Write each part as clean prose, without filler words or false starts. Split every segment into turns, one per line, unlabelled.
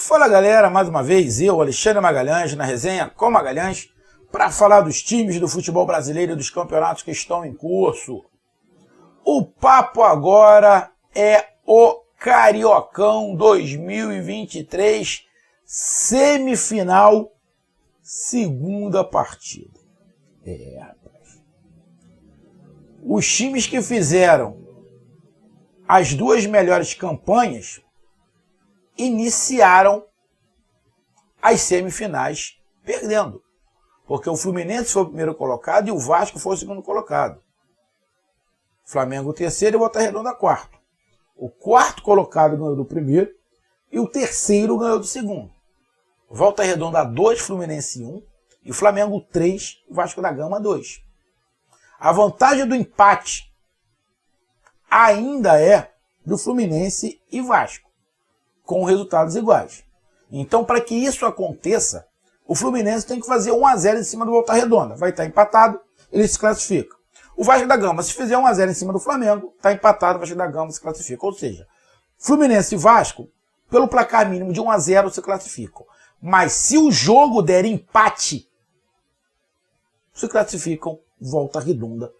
Fala galera, mais uma vez eu, Alexandre Magalhães, na resenha com Magalhães, para falar dos times do futebol brasileiro e dos campeonatos que estão em curso. O papo agora é o Cariocão 2023, semifinal, segunda partida. Rapaz. Os times que fizeram as duas melhores campanhas iniciaram as semifinais perdendo. Porque o Fluminense foi o primeiro colocado e o Vasco foi o segundo colocado. Flamengo o terceiro e o Volta Redonda quarto. O quarto colocado ganhou do primeiro e o terceiro ganhou do segundo. Volta Redonda 2, Fluminense 1 e o Flamengo 3, Vasco da Gama 2. A vantagem do empate ainda é do Fluminense e Vasco, com resultados iguais. Então, para que isso aconteça, o Fluminense tem que fazer 1-0 em cima do Volta Redonda. Vai estar empatado, ele se classifica. O Vasco da Gama, se fizer 1-0 em cima do Flamengo, está empatado, o Vasco da Gama se classifica. Ou seja, Fluminense e Vasco, pelo placar mínimo de 1-0, se classificam. Mas se o jogo der empate, se classificam Volta Redonda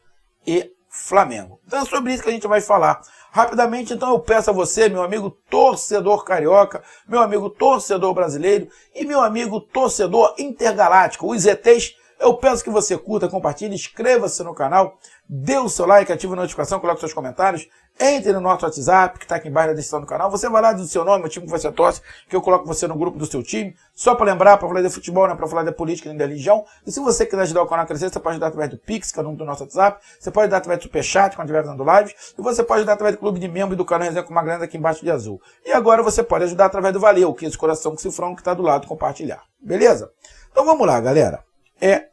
e Flamengo. Então é sobre isso que a gente vai falar. Rapidamente, então, eu peço a você, meu amigo torcedor carioca, meu amigo torcedor brasileiro e meu amigo torcedor intergaláctico, os ETs, eu peço que você curta, compartilhe, inscreva-se no canal, dê o seu like, ative a notificação, coloque seus comentários, entre no nosso WhatsApp, que está aqui embaixo na descrição do canal. Você vai lá, diz o seu nome, o time que você torce, que eu coloco você no grupo do seu time. Só para lembrar, para falar de futebol, não é para falar de política nem da religião. E se você quiser ajudar o canal a crescer, você pode ajudar através do Pix, que é o número do nosso WhatsApp. Você pode ajudar através do Superchat, quando estiver fazendo live. E você pode ajudar através do clube de membro e do canal Resenha com Magalhães aqui embaixo de azul. E agora você pode ajudar através do Valeu, que é esse coração com cifrão que está do lado, compartilhar. Beleza? Então vamos lá, galera.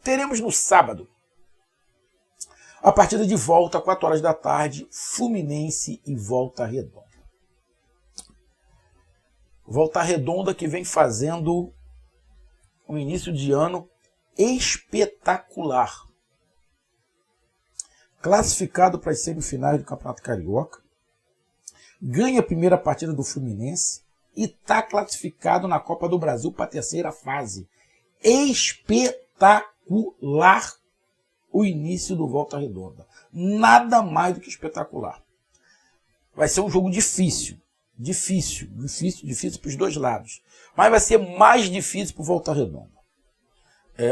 Teremos no sábado a partida de volta, 4 horas da tarde, Fluminense e Volta Redonda. Volta Redonda que vem fazendo um início de ano espetacular. Classificado para as semifinais do Campeonato Carioca, ganha a primeira partida do Fluminense e está classificado na Copa do Brasil para a terceira fase. Espetacular o início do Volta Redonda. Nada mais do que espetacular. Vai ser um jogo difícil. Difícil para os dois lados. Mas vai ser mais difícil para o Volta Redonda.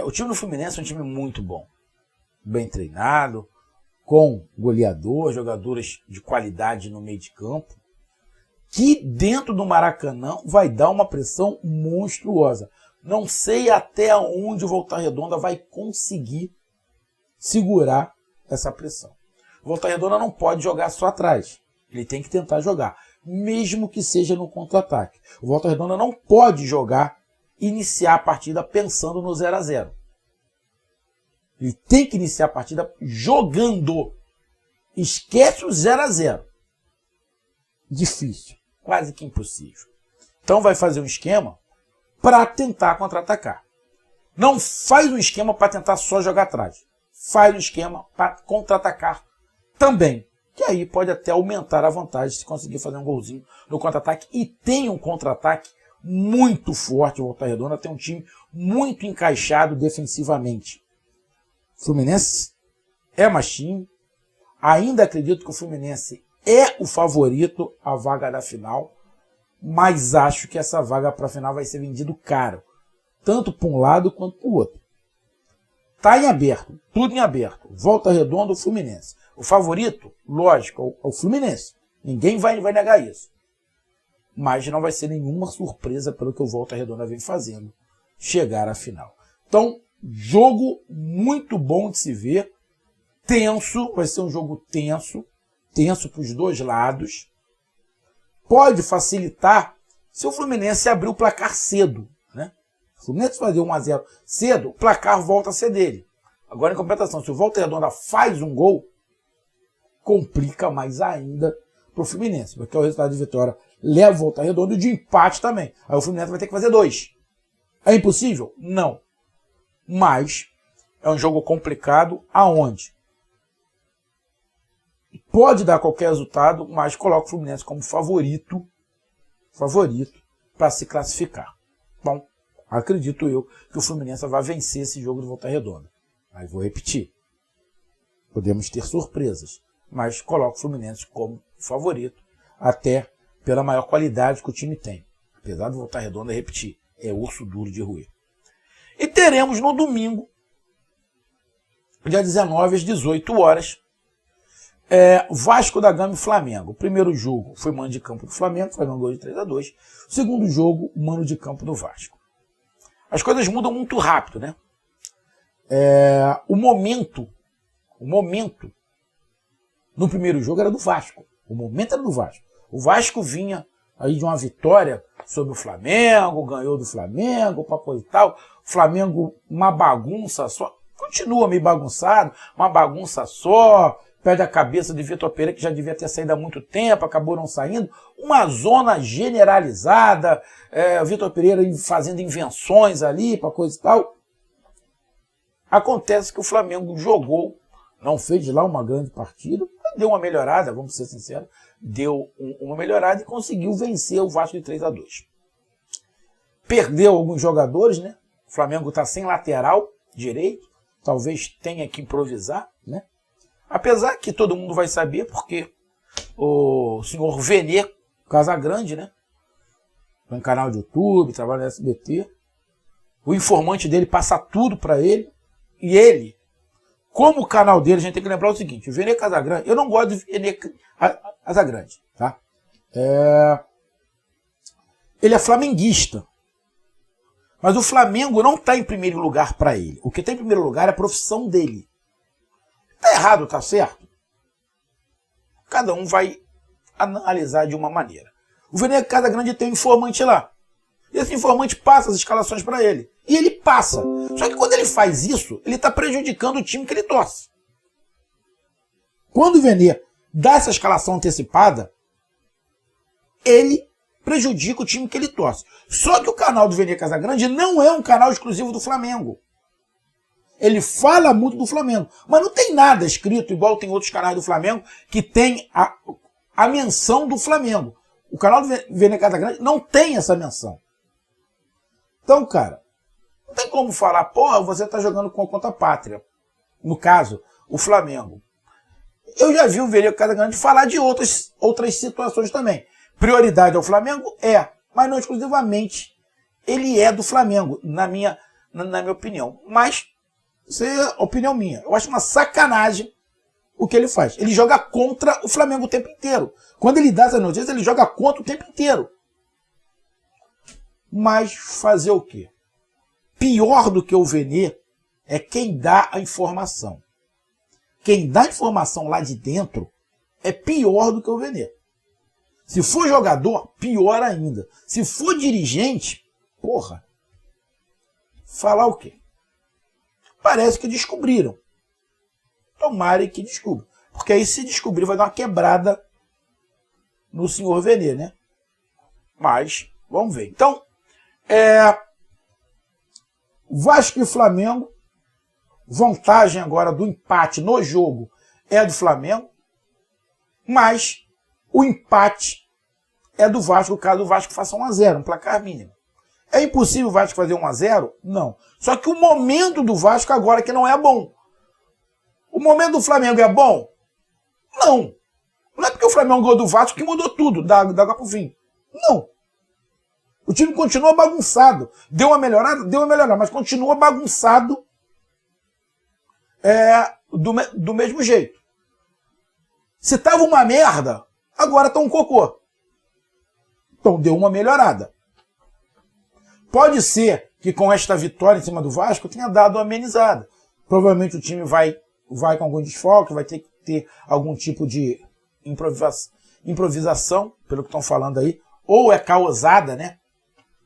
O time do Fluminense é um time muito bom. Bem treinado, com goleador, jogadores de qualidade no meio de campo, que dentro do Maracanã vai dar uma pressão monstruosa. Não sei até onde o Volta Redonda vai conseguir segurar essa pressão. O Volta Redonda não pode jogar só atrás. Ele tem que tentar jogar, mesmo que seja no contra-ataque. O Volta Redonda não pode iniciar a partida pensando no 0-0. Ele tem que iniciar a partida jogando. Esquece o 0-0. Difícil, quase que impossível. Então vai fazer um esquema para tentar contra-atacar. Não faz um esquema para tentar só jogar atrás. Faz um esquema para contra-atacar também. Que aí pode até aumentar a vantagem se conseguir fazer um golzinho no contra-ataque. E tem um contra-ataque muito forte. O Volta Redonda tem um time muito encaixado defensivamente. O Fluminense é mais time. Ainda acredito que o Fluminense é o favorito à vaga da final. Mas acho que essa vaga para a final vai ser vendido caro. Tanto para um lado quanto para o outro. Está em aberto, tudo em aberto. Volta Redonda ou Fluminense. O favorito, lógico, é o Fluminense. Ninguém vai negar isso. Mas não vai ser nenhuma surpresa pelo que o Volta Redonda vem fazendo chegar à final. Então, jogo muito bom de se ver. Tenso, vai ser um jogo tenso. Tenso para os dois lados. Pode facilitar se o Fluminense abrir o placar cedo. Se o Fluminense fazer 1-0 cedo, o placar volta a ser dele. Agora, em compensação, se o Volta Redonda faz um gol, complica mais ainda para o Fluminense. Porque o resultado de vitória leva o Volta Redonda e de empate também. Aí o Fluminense vai ter que fazer 2. É impossível? Não. Mas é um jogo complicado aonde pode dar qualquer resultado, mas coloca o Fluminense como favorito para se classificar. Bom, acredito eu que o Fluminense vai vencer esse jogo do Volta Redonda. Mas vou repetir. Podemos ter surpresas, mas coloco o Fluminense como favorito, até pela maior qualidade que o time tem. Apesar do Volta Redonda, repetir, é osso duro de roer. E teremos no domingo, dia 19 às 18 horas, Vasco da Gama e Flamengo. O primeiro jogo foi mano de campo do Flamengo, o Flamengo ganhou de 3-2. O segundo jogo, mano de campo do Vasco. As coisas mudam muito rápido, né? O momento no primeiro jogo era do Vasco. O momento era do Vasco. O Vasco vinha aí de uma vitória sobre o Flamengo, ganhou do Flamengo, papo e tal. O Flamengo, uma bagunça só. Continua meio bagunçado, uma bagunça só. Perde a cabeça de Vitor Pereira, que já devia ter saído há muito tempo, acabou não saindo. Uma zona generalizada. O Vitor Pereira fazendo invenções ali, para coisa e tal. Acontece que o Flamengo jogou, não fez de lá uma grande partida, deu uma melhorada, vamos ser sinceros, deu uma melhorada e conseguiu vencer o Vasco de 3-2. Perdeu alguns jogadores, né? O Flamengo está sem lateral direito, talvez tenha que improvisar, né? Apesar que todo mundo vai saber, porque o senhor Vene Casagrande, né? Tem um canal de YouTube, trabalha no SBT, o informante dele passa tudo para ele, e ele, como o canal dele, a gente tem que lembrar o seguinte, o Vene Casagrande, eu não gosto de Vene Casagrande, tá? Ele é flamenguista, mas o Flamengo não está em primeiro lugar para ele. O que está em primeiro lugar é a profissão dele. Tá errado, tá certo? Cada um vai analisar de uma maneira. O Vene Casagrande tem um informante lá. Esse informante passa as escalações para ele. E ele passa. Só que quando ele faz isso, ele está prejudicando o time que ele torce. Quando o Vene dá essa escalação antecipada, ele prejudica o time que ele torce. Só que o canal do Vene Casagrande não é um canal exclusivo do Flamengo. Ele fala muito do Flamengo. Mas não tem nada escrito, igual tem outros canais do Flamengo, que tem a menção do Flamengo. O canal do Vene Casagrande não tem essa menção. Então, cara, não tem como falar, porra, você tá jogando contra a pátria. No caso, o Flamengo. Eu já vi o Vene Casagrande falar de outras situações também. Prioridade ao Flamengo mas não exclusivamente ele é do Flamengo, na minha opinião. Mas, isso é opinião minha. Eu acho uma sacanagem o que ele faz. Ele joga contra o Flamengo o tempo inteiro. Quando ele dá essa notícia, ele joga contra o tempo inteiro. Mas fazer o quê? Pior do que o Vene é quem dá a informação. Quem dá a informação lá de dentro é pior do que o Vene. Se for jogador, pior ainda. Se for dirigente, porra, falar o quê? Parece que descobriram. Tomara que descubram. Porque aí, se descobrir, vai dar uma quebrada no senhor Vene, né? Mas, vamos ver. Então, Vasco e Flamengo, vantagem agora do empate no jogo é do Flamengo, mas o empate é do Vasco, caso o Vasco faça 1-0, um placar mínimo. É impossível o Vasco fazer 1-0? Não. Só que o momento do Vasco agora que não é bom. O momento do Flamengo é bom? Não. Não é porque o Flamengo ganhou do Vasco que mudou tudo, da água pro fim. Não. O time continua bagunçado. Deu uma melhorada, mas continua bagunçado do mesmo jeito. Se tava uma merda, agora tá um cocô. Então deu uma melhorada. Pode ser que com esta vitória em cima do Vasco tenha dado uma amenizada. Provavelmente o time vai com algum desfalque, vai ter que ter algum tipo de improvisação, pelo que estão falando aí, ou é causada, né,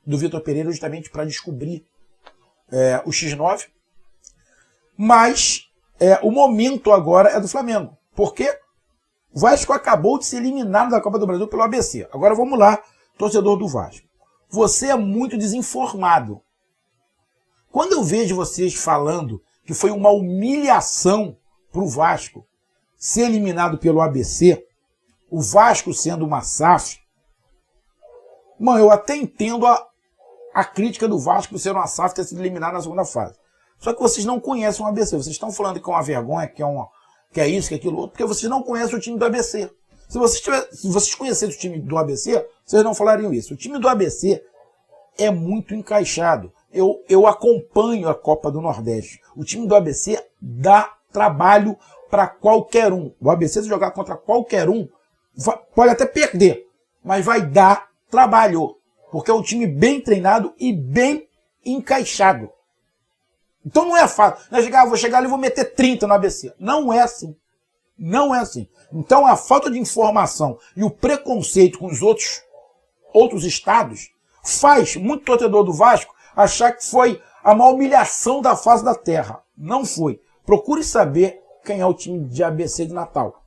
do Vitor Pereira justamente para descobrir o X9. Mas o momento agora é do Flamengo. Por quê? O Vasco acabou de ser eliminado da Copa do Brasil pelo ABC. Agora vamos lá, torcedor do Vasco. Você é muito desinformado. Quando eu vejo vocês falando que foi uma humilhação para o Vasco ser eliminado pelo ABC, o Vasco sendo uma SAF, Mano, eu até entendo a crítica do Vasco ser uma SAF ter sido eliminado na segunda fase. Só que vocês não conhecem o ABC. Vocês estão falando que é uma vergonha, que é isso, que é aquilo outro, porque vocês não conhecem o time do ABC. Se vocês conhecessem o time do ABC, vocês não falariam isso. O time do ABC é muito encaixado. Eu acompanho a Copa do Nordeste. O time do ABC dá trabalho para qualquer um. O ABC, se jogar contra qualquer um, pode até perder, mas vai dar trabalho. Porque é um time bem treinado e bem encaixado. Então não é fácil. Não é chegar, vou chegar ali e vou meter 30 no ABC. Não é assim. Não é assim. Então a falta de informação e o preconceito com os outros estados faz muito torcedor do Vasco achar que foi a maior humilhação da face da terra. Não foi. Procure saber quem é o time de ABC de Natal.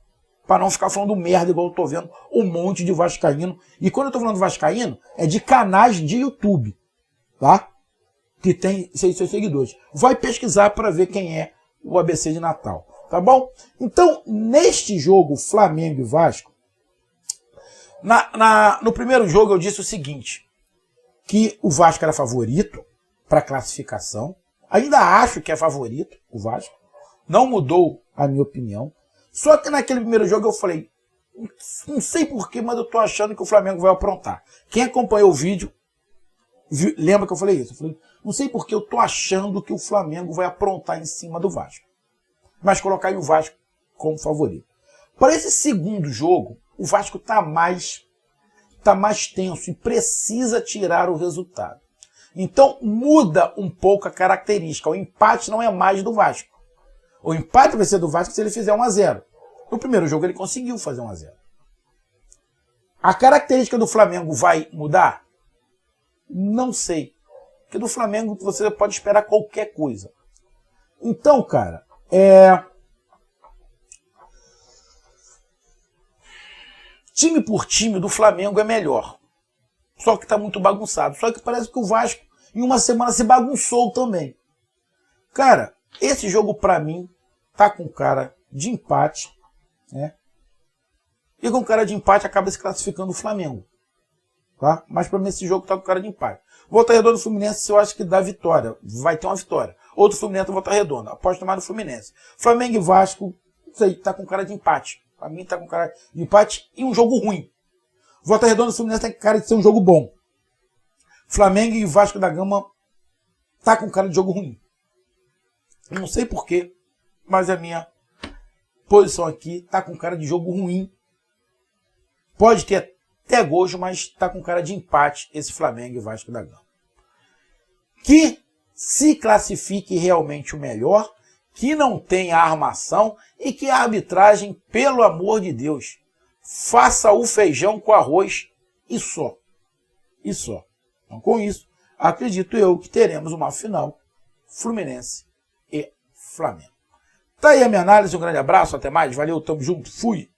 Para não ficar falando merda igual eu tô vendo um monte de vascaíno. E quando eu tô falando vascaíno, é de canais de YouTube. Tá? Que tem seus seguidores. Vai pesquisar para ver quem é o ABC de Natal. Tá bom? Então, neste jogo, Flamengo e Vasco, no primeiro jogo eu disse o seguinte, que o Vasco era favorito para classificação. Ainda acho que é favorito o Vasco. Não mudou a minha opinião. Só que naquele primeiro jogo eu falei, não sei porquê, mas eu tô achando que o Flamengo vai aprontar. Quem acompanhou o vídeo, lembra que eu falei isso? Eu falei, não sei porquê, eu tô achando que o Flamengo vai aprontar em cima do Vasco. Mas colocar aí o Vasco como favorito. Para esse segundo jogo, o Vasco tá mais tenso e precisa tirar o resultado. Então muda um pouco a característica. O empate não é mais do Vasco. O empate vai ser do Vasco se ele fizer 1-0. No primeiro jogo ele conseguiu fazer 1-0. A característica do Flamengo vai mudar? Não sei. Porque do Flamengo você pode esperar qualquer coisa. Então, cara, time por time do Flamengo é melhor. Só que tá muito bagunçado. Só que parece que o Vasco em uma semana se bagunçou também. Cara, esse jogo pra mim tá com cara de empate, né? E com cara de empate acaba se classificando o Flamengo. Tá? Mas pra mim esse jogo tá com cara de empate. Volta Redonda e Fluminense eu acho que dá vitória. Vai ter uma vitória. Outro Fluminense Volta Redonda. Aposto mais no Fluminense. Flamengo e Vasco, isso aí, tá com cara de empate. Pra mim tá com cara de empate e um jogo ruim. Volta Redonda e Fluminense tem cara de ser um jogo bom. Flamengo e Vasco da Gama tá com cara de jogo ruim. Não sei porquê, mas a minha posição aqui tá com cara de jogo ruim. Pode ter até gosto, mas tá com cara de empate esse Flamengo e Vasco da Gama. Que se classifique realmente o melhor, que não tenha armação e que a arbitragem, pelo amor de Deus, faça o feijão com arroz e só. E só. Então, com isso, acredito eu que teremos uma final Fluminense e Flamengo. Tá aí a minha análise, um grande abraço, até mais, valeu, tamo junto, fui!